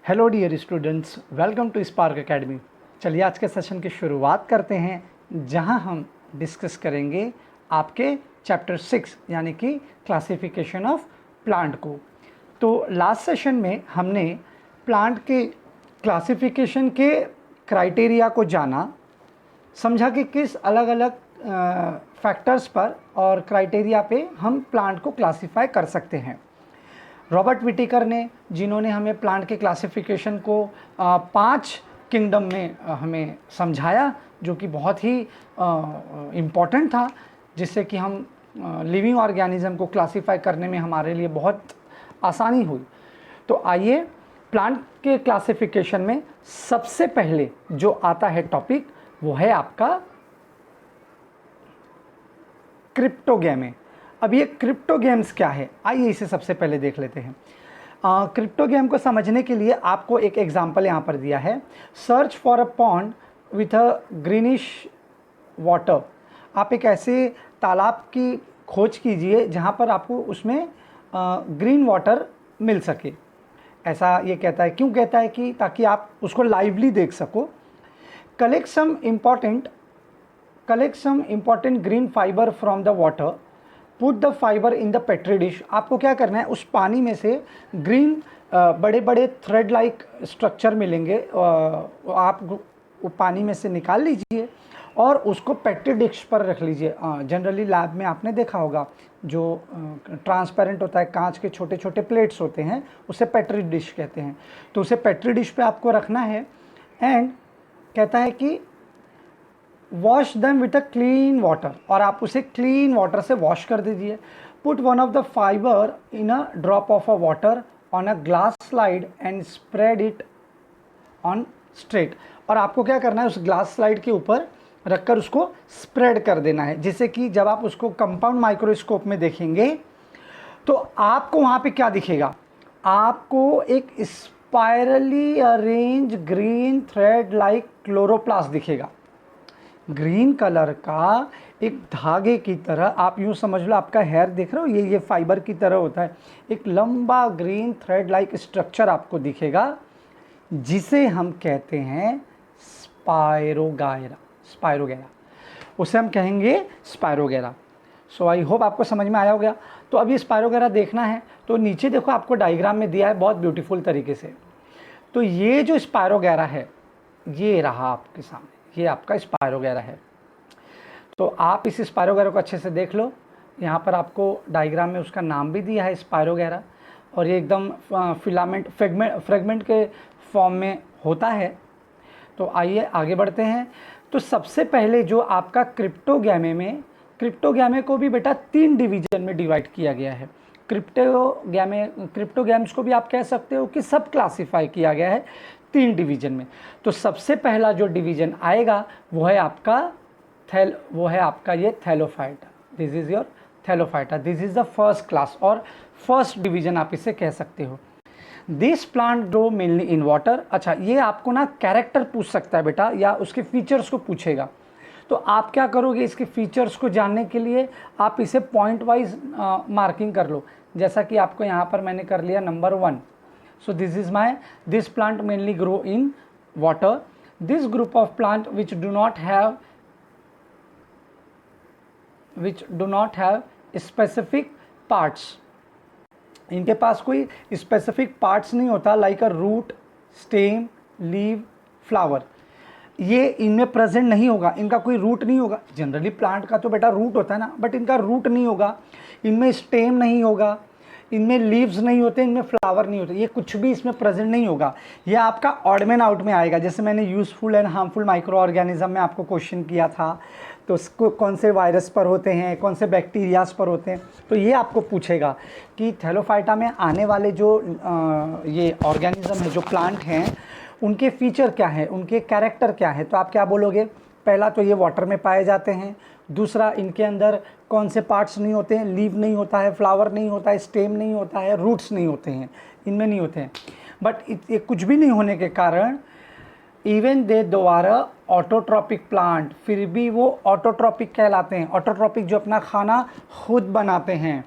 Hello dear students, welcome to spark academy. चलिए आज के सेशन की शुरुआत करते हैं, जहां हम डिस्कस करेंगे आपके चैप्टर 6 यानी कि क्लासिफिकेशन ऑफ प्लांट को। तो लास्ट सेशन में हमने प्लांट के क्लासिफिकेशन के क्राइटेरिया को जाना, समझा कि किस अलग अलग फैक्टर्स पर और क्राइटेरिया पे हम प्लांट को क्लासिफाई कर सकते हैं। रॉबर्ट विटिकर ने, जिन्होंने हमें प्लांट के क्लासिफिकेशन को 5 किंगडम में हमें समझाया, जो कि बहुत ही इम्पॉर्टेंट था, जिससे कि हम लिविंग ऑर्गेनिज्म को क्लासिफाई करने में हमारे लिए बहुत आसानी हुई। तो आइए प्लांट के क्लासिफिकेशन में सबसे पहले जो आता है टॉपिक, वो है आपका क्रिप्टोगैमे। अब ये क्रिप्टोगेम्स क्या है, आइए इसे सबसे पहले देख लेते हैं। क्रिप्टोगेम को समझने के लिए आपको एक एग्जांपल यहाँ पर दिया है। Search for a pond with a greenish water. आप एक ऐसे तालाब की खोज कीजिए जहाँ पर आपको उसमें ग्रीन वाटर मिल सके। ऐसा ये कहता है, क्यों कहता है कि ताकि आप उसको लाइवली देख सको। Collect some important green fibre from the water, put the fibre in the petri dish. आपको क्या करना है, उस पानी में से ग्रीन बड़े बड़े थ्रेड लाइक स्ट्रक्चर मिलेंगे, आप वो पानी में से निकाल लीजिए और उसको पेट्री डिश पर रख लीजिए। जनरली लैब में आपने देखा होगा, जो ट्रांसपेरेंट होता है, कांच के छोटे छोटे प्लेट्स होते हैं, उसे पेट्री डिश कहते हैं। तो उसे पेट्री डिश पे आपको रखना है एंड कहता है कि wash them with a clean water, और आप उसे क्लीन वाटर से वॉश कर दीजिए। Put one of the fibre in a drop of a water on a glass slide and spread it on straight. और आपको क्या करना है, उस ग्लास स्लाइड के ऊपर रखकर उसको स्प्रेड कर देना है, जिससे कि जब आप उसको कंपाउंड माइक्रोस्कोप में देखेंगे तो आपको वहाँ पे क्या दिखेगा, आपको एक spirally arrange green thread like chloroplast दिखेगा। ग्रीन कलर का एक धागे की तरह, आप यूँ समझ लो, आपका हेयर देख रहे हो, ये फाइबर की तरह होता है। एक लंबा ग्रीन थ्रेड लाइक स्ट्रक्चर आपको दिखेगा, जिसे हम कहते हैं स्पायरोगैरा। उसे हम कहेंगे स्पायरोगैरा। सो आई होप आपको समझ में आया होगा। तो अभी स्पायरोगैरा देखना है तो नीचे देखो, आपको डायग्राम में दिया है बहुत ब्यूटीफुल तरीके से। तो ये जो स्पायरोगैरा है, ये रहा आपके सामने, ये आपका स्पायरोगैरा है। तो आप इस स्पायरोगैरा को अच्छे से देख लो। यहाँ पर आपको डायग्राम में उसका नाम भी दिया है, स्पायरोगैरा, और ये एकदम फिलामेंट फ्रेगमेंट के फॉर्म में होता है। तो आइए आगे बढ़ते हैं। तो सबसे पहले जो आपका क्रिप्टोगैमे को भी बेटा 3 डिवीजन में डिवाइड किया गया है। क्रिप्टोगैम्स को भी आप कह सकते हो कि सब क्लासीफाई किया गया है 3 डिवीजन में। तो सबसे पहला जो डिवीजन आएगा वो है आपका ये Thallophyta. This is your Thallophyta, this is the first class और फर्स्ट डिवीजन आप इसे कह सकते हो। This plant grow mainly in water. अच्छा, ये आपको ना कैरेक्टर पूछ सकता है बेटा, या उसके फीचर्स को पूछेगा। तो आप क्या करोगे, इसके फीचर्स को जानने के लिए आप इसे पॉइंट वाइज मार्किंग कर लो, जैसा कि आपको यहाँ पर मैंने कर लिया number 1। So this plant mainly grow in water. This group of plant which do not have specific parts. इनके पास कोई स्पेसिफिक पार्ट्स नहीं होता, like a root, stem, leaf, flower. ये इनमें प्रेजेंट नहीं होगा, इनका कोई रूट नहीं होगा। जनरली प्लांट का तो बेटा रूट होता है ना, बट इनका रूट नहीं होगा, इनमें स्टेम नहीं होगा, इनमें लीव्स नहीं होते, इनमें फ्लावर नहीं होते, ये कुछ भी इसमें प्रेजेंट नहीं होगा। ये आपका ऑड मैन आउट में आएगा। जैसे मैंने useful and harmful micro organism में आपको क्वेश्चन किया था, तो उसको कौन से वायरस पर होते हैं, कौन से बैक्टीरियाज पर होते हैं, तो ये आपको पूछेगा कि थैलोफाइटा में आने वाले जो ये ऑर्गेनिज्म है, जो प्लांट हैं, उनके फीचर क्या है, उनके कैरेक्टर क्या है। तो आप क्या बोलोगे, पहला तो ये वाटर में पाए जाते हैं, दूसरा इनके अंदर कौन से पार्ट्स नहीं होते हैं, लीव नहीं होता है, फ्लावर नहीं होता है, स्टेम नहीं होता है, रूट्स नहीं होते हैं, इनमें नहीं होते हैं। बट ये कुछ भी नहीं होने के कारण इवन दे द्वारा ऑटोट्रॉपिक प्लांट, फिर भी वो ऑटोट्रॉपिक कहलाते हैं। ऑटोट्रॉपिक जो अपना खाना खुद बनाते हैं,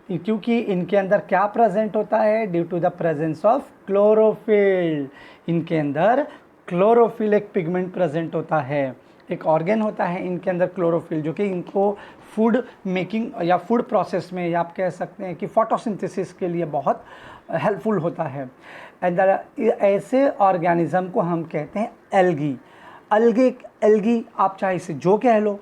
क्योंकि इनके अंदर क्या प्रेजेंट होता है, due to the presence of chlorophyll. इनके अंदर क्लोरोफिल एक पिगमेंट प्रेजेंट होता है, एक ऑर्गेन होता है इनके अंदर क्लोरोफिल, जो कि इनको फूड मेकिंग या फूड प्रोसेस में, या आप कह सकते हैं कि फोटोसिंथेसिस के लिए बहुत हेल्पफुल होता है। एंड ऐसे ऑर्गेनिज्म को हम कहते हैं एल्गी। एल्गी आप चाहे इसे जो कह लो।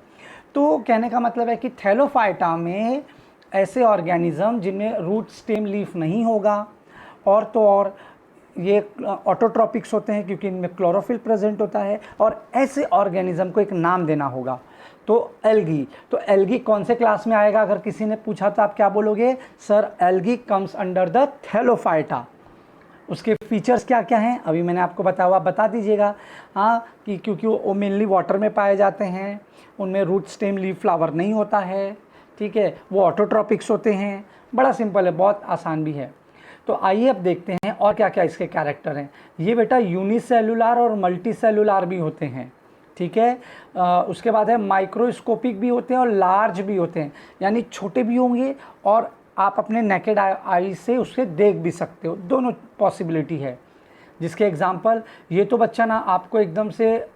तो कहने का मतलब है कि थैलोफाइटा में ऐसे ऑर्गेनिज्म जिनमें रूट स्टेम लीफ नहीं होगा, और तो और ये ऑटोट्रॉपिक्स होते हैं क्योंकि इनमें क्लोरोफिल प्रेजेंट होता है, और ऐसे ऑर्गेनिज्म को एक नाम देना होगा, तो एल्गी। तो एल्गी कौन से क्लास में आएगा, अगर किसी ने पूछा तो आप क्या बोलोगे, sir algae comes under the Thallophyta. उसके फीचर्स क्या क्या हैं अभी मैंने आपको बताया हुआ, बता दीजिएगा। हाँ, कि क्योंकि वो मेनली वाटर में पाए जाते हैं, उनमें रूट स्टेम लीफ फ्लावर नहीं होता है, ठीक है, वो ऑटोट्रॉपिक्स होते हैं। बड़ा सिंपल है, बहुत आसान भी है। तो आइए अब देखते हैं और क्या क्या इसके कैरेक्टर हैं। ये बेटा यूनिसेलुलार और मल्टीसेलुलार भी होते हैं, ठीक है। उसके बाद है माइक्रोस्कोपिक भी होते हैं और लार्ज भी होते हैं, यानी छोटे भी होंगे और आप अपने नेकेड आई से उसे देख भी सकते हो, दोनों पॉसिबिलिटी है। जिसके एग्जांपल, ये तो बच्चा ना आपको एकदम से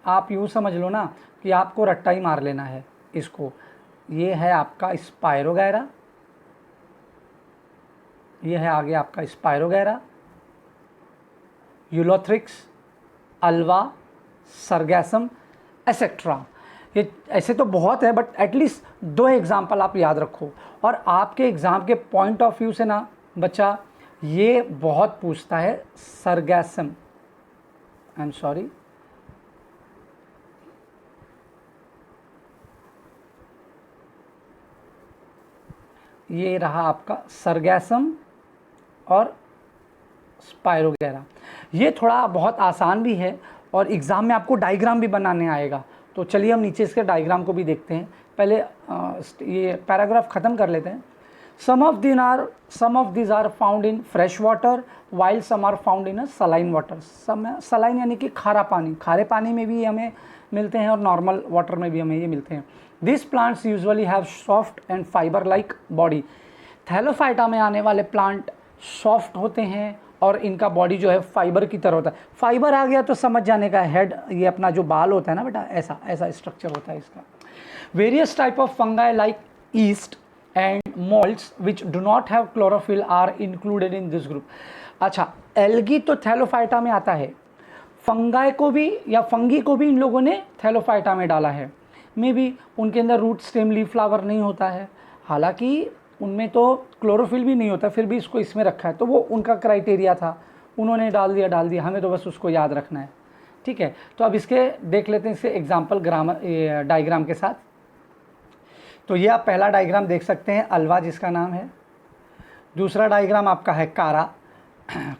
आप यूँ समझ लो ना कि आपको रट्टा ही मार लेना है इसको। ये है आपका स्पायरोगैरा, ये है आगे आपका स्पायरोगैरा, यूलोथ्रिक्स, अल्वा, सरगैसम, एसेट्रा। ये ऐसे तो बहुत है, बट एटलीस्ट 2 एग्जाम्पल आप याद रखो। और आपके एग्ज़ाम के पॉइंट ऑफ व्यू से ना बच्चा ये बहुत पूछता है, सरगैसम, आई एम सॉरी, ये रहा आपका सरगैसम और स्पायरोगैरा। ये थोड़ा बहुत आसान भी है और एग्ज़ाम में आपको डायग्राम भी बनाने आएगा। तो चलिए हम नीचे इसके डायग्राम को भी देखते हैं। पहले ये पैराग्राफ ख़त्म कर लेते हैं। Some of these are found in fresh water while some are found in saline water. Saline यानी कि खारा पानी, खारे पानी में भी हमें मिलते हैं और नॉर्मल वाटर में भी हमें ये मिलते हैं। This plants usually have soft and fibre like body. Thallophyta में आने वाले प्लांट सॉफ्ट होते हैं और इनका बॉडी जो है फाइबर की तरह होता है। फाइबर आ गया तो समझ जाने का, हेड, ये अपना जो बाल होता है ना बेटा, ऐसा ऐसा स्ट्रक्चर होता है इसका। Various type of fungi like yeast and moulds which do not have chlorophyll are included in this group. अच्छा, एल्गी तो थैलोफाइटा में आता है, फंगाई को भी या फंगी को भी इन लोगों ने थैलोफाइटा में डाला है। मे भी उनके अंदर रूट स्टेम लीफ फ्लावर नहीं होता है, हालांकि उनमें तो क्लोरोफिल भी नहीं होता, फिर भी इसको इसमें रखा है। तो वो उनका क्राइटेरिया था, उन्होंने डाल दिया, हमें तो बस उसको याद रखना है, ठीक है। तो अब इसके देख लेते हैं इसके एग्जाम्पल डायग्राम के साथ। तो ये आप पहला डायग्राम देख सकते हैं, अल्वा जिसका नाम है। दूसरा डायग्राम आपका है कारा,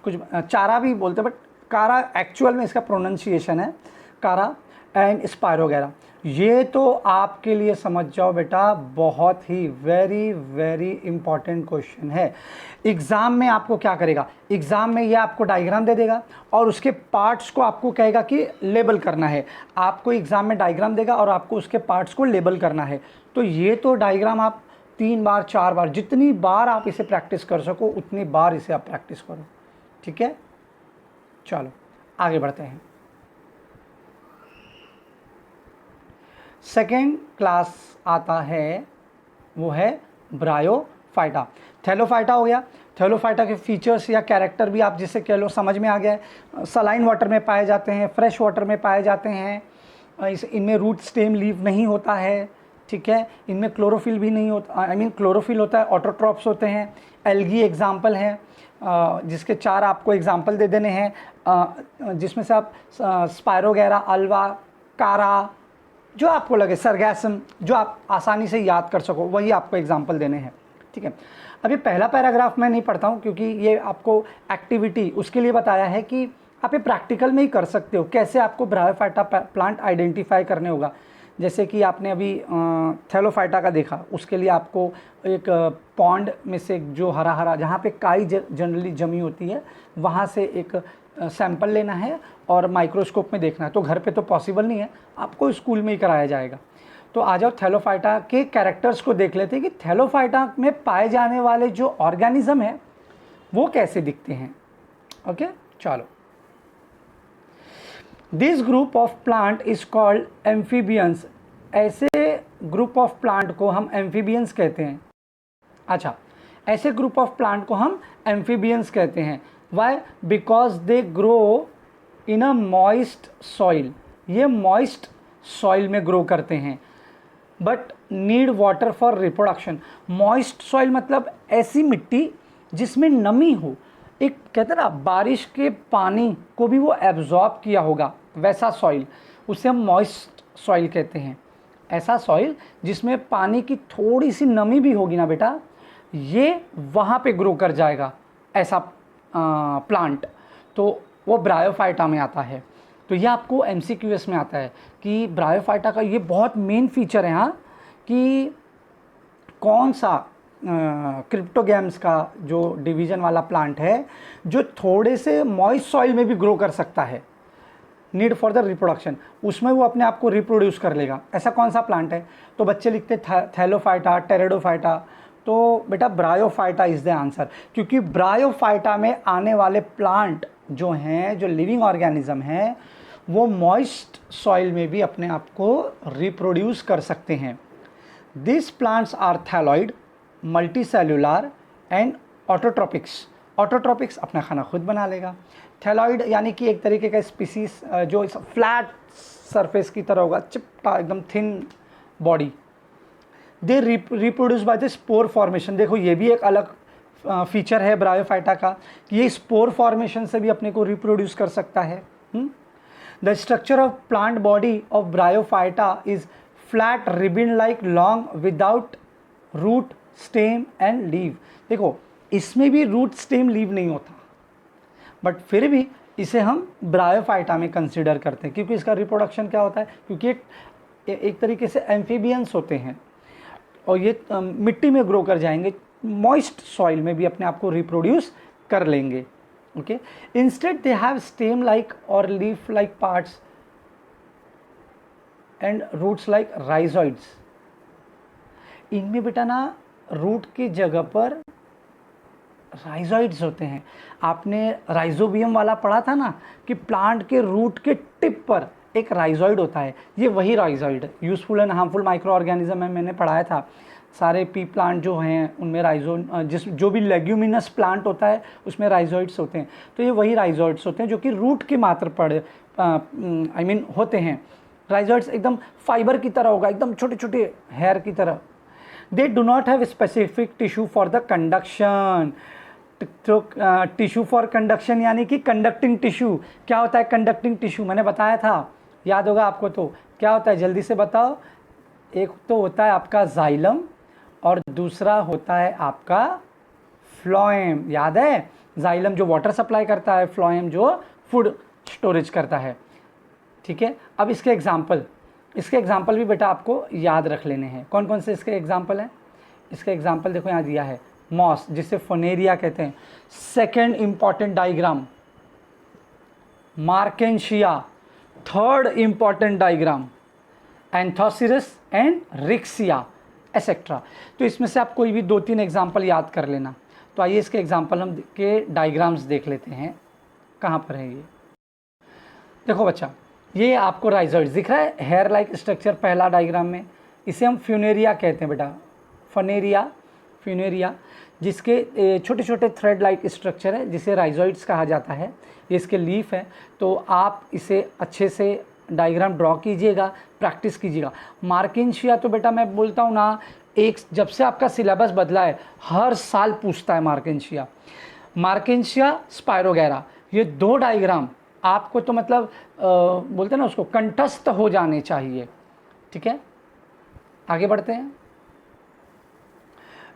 कुछ चारा भी बोलते हैं बट कारा एक्चुअल में इसका प्रोनाउंसिएशन है कारा, एंड स्पायरोगैरा। ये तो आपके लिए समझ जाओ बेटा, बहुत ही वेरी वेरी इंपॉर्टेंट क्वेश्चन है। एग्ज़ाम में आपको क्या करेगा, एग्ज़ाम में ये आपको डायग्राम दे देगा और उसके पार्ट्स को आपको कहेगा कि लेबल करना है। आपको एग्ज़ाम में डायग्राम देगा और आपको उसके पार्ट्स को लेबल करना है। तो ये तो डायग्राम आप 3 बार 4 बार, जितनी बार आप इसे प्रैक्टिस कर सको उतनी बार इसे आप प्रैक्टिस करो, ठीक है। चलो आगे बढ़ते हैं। सेकेंड क्लास आता है, वो है ब्रायोफाइटा। थैलोफाइटा हो गया, थैलोफाइटा के फीचर्स या कैरेक्टर भी आप जिसे कह लो समझ में आ गया है। सलाइन वाटर में पाए जाते हैं, फ्रेश वाटर में पाए जाते हैं, इनमें रूट स्टेम लीफ नहीं होता है, ठीक है। इनमें क्लोरोफिल भी नहीं होता, आई मीन क्लोरोफिल होता है, ऑटोट्रॉप्स होते हैं। एल्गी एग्जाम्पल हैं, जिसके 4 आपको एग्जाम्पल दे देने हैं, जिसमें से आप स्पायरोगैरा, अल्वा, कारा, जो आपको लगे, सरगैसम, जो आप आसानी से याद कर सको वही आपको एग्जाम्पल देने हैं, ठीक है। अब ये पहला पैराग्राफ मैं नहीं पढ़ता हूँ क्योंकि ये आपको एक्टिविटी उसके लिए बताया है कि आप ये प्रैक्टिकल में ही कर सकते हो, कैसे आपको ब्रायोफाइटा प्लांट आइडेंटिफाई करने होगा। जैसे कि आपने अभी थैलोफाइटा का देखा, उसके लिए आपको एक पॉन्ड में से जो हरा हरा जहाँ पे काई जनरली जमी होती है वहाँ से एक सैंपल लेना है और माइक्रोस्कोप में देखना है। तो घर पे तो पॉसिबल नहीं है, आपको स्कूल में ही कराया जाएगा। तो आ जाओ थैलोफाइटा के कैरेक्टर्स को देख लेते हैं कि थैलोफाइटा में पाए जाने वाले जो ऑर्गेनिज्म है वो कैसे दिखते हैं। ओके, चलो। This group of plant is called amphibians. ऐसे ग्रुप ऑफ प्लांट को हम एम्फीबियंस कहते हैं। अच्छा, ऐसे ग्रुप ऑफ प्लांट को हम एम्फीबियंस कहते हैं। Why? Because they grow in a moist soil. ये मॉइस्ट सॉइल में ग्रो करते हैं, but need water for reproduction. Moist soil मतलब ऐसी मिट्टी जिसमें नमी हो, एक कहते हैं ना बारिश के पानी को भी वो एब्जॉर्ब किया होगा, वैसा सॉइल, उसे हम मॉइस्ट सॉइल कहते हैं। ऐसा सॉइल जिसमें पानी की थोड़ी सी नमी भी होगी ना बेटा, ये वहाँ पे ग्रो कर जाएगा ऐसा प्लांट, तो वो ब्रायोफाइटा में आता है। तो ये आपको MCQS में आता है कि ब्रायोफाइटा का ये बहुत मेन फीचर है हाँ, कि कौन सा क्रिप्टोगैम्स का जो डिवीज़न वाला प्लांट है जो थोड़े से मॉइस्ट सॉइल में भी ग्रो कर सकता है, नीड फॉर द रिप्रोडक्शन, उसमें वो अपने आप को रिप्रोड्यूस कर लेगा। ऐसा कौन सा प्लांट है? तो बच्चे लिखते थैलोफाइटा, टेरिडोफाइटा, तो बेटा ब्रायोफाइटा इज़ द आंसर, क्योंकि ब्रायोफाइटा में आने वाले प्लांट जो हैं, जो लिविंग ऑर्गेनिज्म हैं, वो मॉइस्ट सॉइल में भी अपने आप को रिप्रोड्यूस कर सकते हैं। This plants are thalloid, multicellular and autotrophics. Autotrophics अपना खाना खुद बना लेगा। थैलॉइड यानी कि एक तरीके का स्पीसीज जो फ्लैट सरफेस की तरह होगा, चिपटा एकदम thin body. They reproduce by the spore formation. देखो ये भी एक अलग फीचर है ब्रायोफाइटा का कि ये स्पोर फॉर्मेशन से भी अपने को रिप्रोड्यूस कर सकता है। The structure of plant body of bryophyta is flat ribbon like long without root, stem and leaf. देखो इसमें भी रूट, स्टेम, लीव नहीं होता, बट फिर भी इसे हम ब्रायोफाइटा में कंसिडर करते हैं, क्योंकि इसका रिप्रोडक्शन क्या होता है, क्योंकि एक तरीके से एम्फीबियंस होते हैं और ये मिट्टी में ग्रो कर जाएंगे, मॉइस्ट सॉइल में भी अपने आप को रिप्रोड्यूस कर लेंगे। Okay, instead they have stem like और leaf like parts and roots like rhizoids. इनमें बेटा ना रूट की जगह पर राइजोइड्स होते हैं। आपने राइजोबियम वाला पढ़ा था ना कि प्लांट के रूट के टिप पर एक राइजोइड होता है, ये वही rhizoid useful and harmful micro organism है, मैंने पढ़ाया था। सारे पी प्लांट जो हैं उनमें जो भी लेग्यूमिनस प्लांट होता है उसमें राइजोइड्स होते हैं, तो ये वही राइजोइड्स होते हैं जो कि रूट के मात्र पर होते हैं। राइजोइड्स एकदम फाइबर की तरह होगा, एकदम छोटे छोटे हेयर की तरह। They do not have specific tissue for the conduction. तो टिश्यू फॉर कंडक्शन यानी कि कंडक्टिंग टिश्यू। क्या होता है कंडक्टिंग टिश्यू? मैंने बताया था, याद होगा आपको, तो क्या होता है जल्दी से बताओ। एक तो होता है आपका जाइलम और दूसरा होता है आपका फ्लोएम। याद है? जाइलम जो वाटर सप्लाई करता है, फ्लोएम जो फूड स्टोरेज करता है। ठीक है, अब इसके एग्जाम्पल भी बेटा आपको याद रख लेने हैं। कौन कौन से इसके एग्जाम्पल हैं? इसके एग्जाम्पल देखो यहाँ दिया है, मॉस जिसे फोनेरिया कहते हैं। Second important diagram marchantia. Third important diagram anthoceros and riccia etcetera. तो इसमें से आप कोई भी 2-3 एग्जाम्पल याद कर लेना। तो आइए इसके एग्जाम्पल हम के डायग्राम्स देख लेते हैं। कहाँ पर है ये? देखो बच्चा, ये आपको राइजोइड्स दिख रहा है, हेयर लाइक स्ट्रक्चर पहला डायग्राम में, इसे हम फ्यूनेरिया कहते हैं बेटा, फ्यूनेरिया, जिसके छोटे छोटे थ्रेड लाइक स्ट्रक्चर है जिसे राइजोइड्स कहा जाता है। ये इसके लीफ है, तो आप इसे अच्छे से डायग्राम ड्रॉ कीजिएगा, प्रैक्टिस कीजिएगा। मार्केंशिया तो बेटा मैं बोलता हूँ ना, जब से आपका सिलेबस बदला है हर साल पूछता है मार्केंशिया, स्पायरोगैरा। ये 2 डायग्राम आपको तो मतलब बोलते हैं ना उसको, कंठस्थ हो जाने चाहिए। ठीक है, आगे बढ़ते हैं।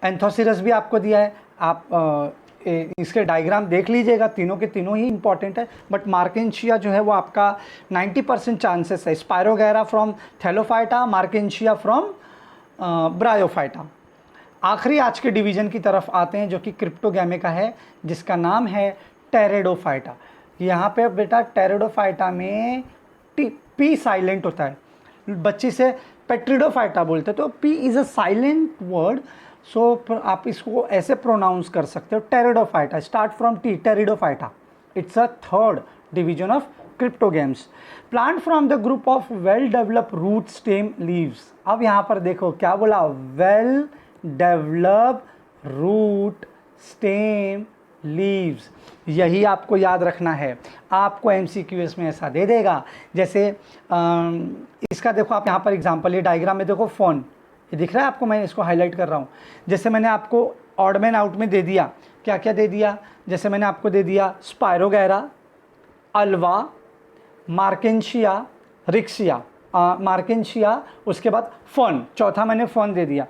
एंथोसिरस भी आपको दिया है, आप इसके डायग्राम देख लीजिएगा, तीनों के तीनों ही इंपॉर्टेंट है, बट मार्केंशिया जो है वो आपका 90% चांसेस है। Spirogyra from Thallophyta, Marchantia from bryophyta. आखिरी आज के डिवीजन की तरफ आते हैं जो कि क्रिप्टोगैमे का है, जिसका नाम है टेरिडोफाइटा। यहाँ पे बेटा टेरिडोफाइटा में पी साइलेंट होता है। बच्चे से पेट्रिडोफाइटा बोलते हैं। तो P is a silent word, so आप इसको ऐसे प्रोनाउंस कर सकते हो, pteridophyta, start from T, pteridophyta. It's a third division of cryptogams. Plant from the group of well develop root stem leaves. अब यहाँ पर देखो क्या बोला, well develop root stem leaves, यही आपको याद रखना है। आपको MCQs में ऐसा दे देगा, जैसे इसका देखो आप यहाँ पर एग्जांपल, ये डायग्राम में देखो फॉन, ये दिख रहा है आपको, मैं इसको हाईलाइट कर रहा हूँ। जैसे मैंने आपको ऑड मैन आउट में दे दिया, क्या क्या दे दिया, जैसे मैंने आपको दे दिया spirogyra, Alva, Marchantia, Riccia, Marchantia, उसके बाद फॉन, चौथा मैंने फॉन दे दिया।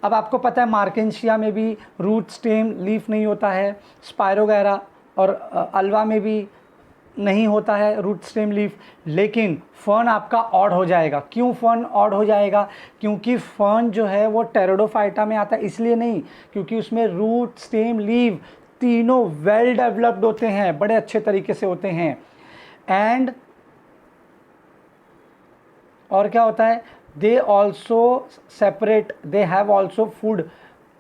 अब आपको पता है मार्केंशिया में भी रूट स्टेम लीफ नहीं होता है, स्पायरोगैरा और अल्वा में भी नहीं होता है रूट स्टेम लीफ, लेकिन फर्न आपका ऑड हो जाएगा। क्यों फर्न ऑड हो जाएगा? क्योंकि फर्न जो है वो टेरिडोफाइटा में आता है, इसलिए नहीं, क्योंकि उसमें रूट स्टेम लीफ तीनों वेल डेवलप्ड होते हैं, बड़े अच्छे तरीके से होते हैं। एंड और क्या होता है, they also separate, they have also food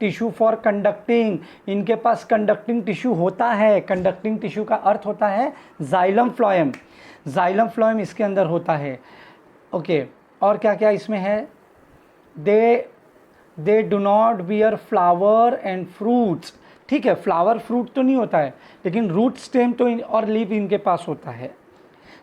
tissue for conducting, इनके पास कंडक्टिंग टिश्यू होता है। कंडक्टिंग टिश्यू का अर्थ होता है जाइलम फ्लोएम, जाइलम फ्लोएम इसके अंदर होता है। ओके, और क्या क्या इसमें है, they do not bear flower and fruits. ठीक है, फ्लावर फ्रूट तो नहीं होता है, लेकिन रूट स्टेम तो और लीफ इनके पास होता है।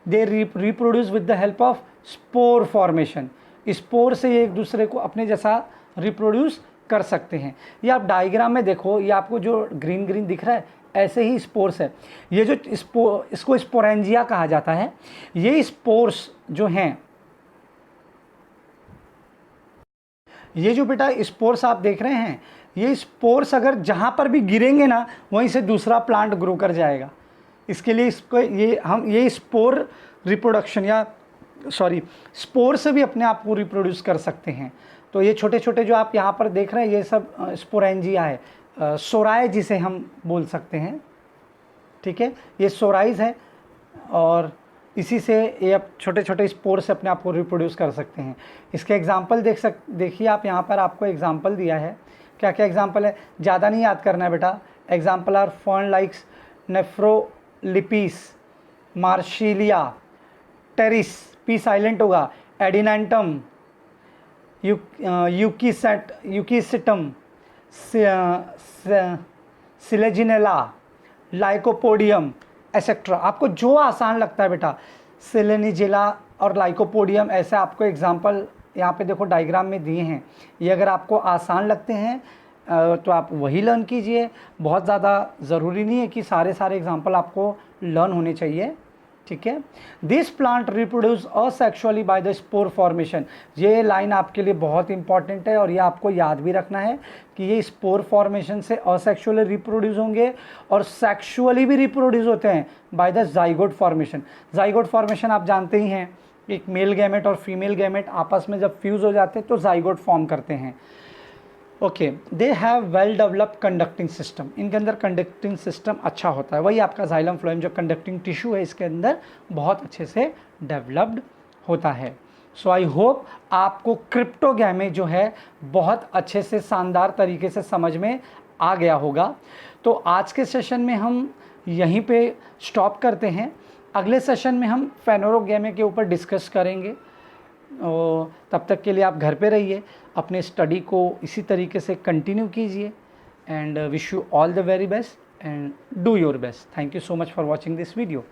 They reproduce with the help of spore formation, spore से ये एक दूसरे को अपने जैसा रिप्रोड्यूस कर सकते हैं। ये आप डायग्राम में देखो, ये आपको जो ग्रीन ग्रीन दिख रहा है ऐसे ही स्पोर्स है। ये जो इसको स्पोरेंजिया कहा जाता है। ये स्पोर्स जो हैं, ये जो बेटा स्पोर्स आप देख रहे हैं, ये स्पोर्स अगर जहाँ पर भी गिरेंगे ना, वहीं से दूसरा प्लांट ग्रो कर जाएगा। इसके लिए इसको ये स्पोर रिप्रोडक्शन या स्पोर से भी अपने आप को रिप्रोड्यूस कर सकते हैं। तो ये छोटे छोटे जो आप यहाँ पर देख रहे हैं, ये सब स्पोरेंजिया है, सोराय जिसे हम बोल सकते हैं। ठीक है, ये सोराइज है और इसी से ये अब छोटे छोटे स्पोर से अपने आप को रिप्रोड्यूस कर सकते हैं। इसके एग्जाम्पल देखिए आप, यहाँ पर आपको एग्जाम्पल दिया है। क्या क्या एग्जाम्पल है, ज़्यादा नहीं याद करना है बेटा। Example are fern likes nephrolepis, marsilea, pteris, P silent होगा, adiantum, equisetum, selaginella, lycopodium etcetera. आपको जो आसान लगता है बेटा, सिलेनिजिला और लाइकोपोडियम, ऐसे आपको एग्जाम्पल यहाँ पे देखो डायग्राम में दिए हैं। ये अगर आपको आसान लगते हैं तो आप वही लर्न कीजिए। बहुत ज़्यादा ज़रूरी नहीं है कि सारे एग्जाम्पल आपको लर्न होने चाहिए। ठीक है, this plant reproduce asexually by the spore formation. ये लाइन आपके लिए बहुत इंपॉर्टेंट है और ये आपको याद भी रखना है कि ये स्पोर फॉर्मेशन से असेक्सुअली रिप्रोड्यूस होंगे और सेक्सुअली भी रिप्रोड्यूस होते हैं by the zygote formation. Zygote formation आप जानते ही हैं, एक मेल गैमेट और फीमेल गैमेट आपस में जब फ्यूज़ हो जाते हैं तो जाइगोट फॉर्म करते हैं। Okay, they have well developed conducting system, इनके अंदर कंडक्टिंग सिस्टम अच्छा होता है। वही आपका जाइलम फ्लोएम जो कंडक्टिंग टिश्यू है इसके अंदर बहुत अच्छे से डेवलप्ड होता है। सो आई होप आपको क्रिप्टोगैमे जो है बहुत अच्छे से शानदार तरीके से समझ में आ गया होगा। तो आज के सेशन में हम यहीं पे स्टॉप करते हैं। अगले सेशन में हम फेनोरोगैमे के ऊपर डिस्कस करेंगे। और तब तक के लिए आप घर पे रहिए, अपने स्टडी को इसी तरीके से कंटिन्यू कीजिए and wish you all the very best and do your best. Thank you so much for watching this video.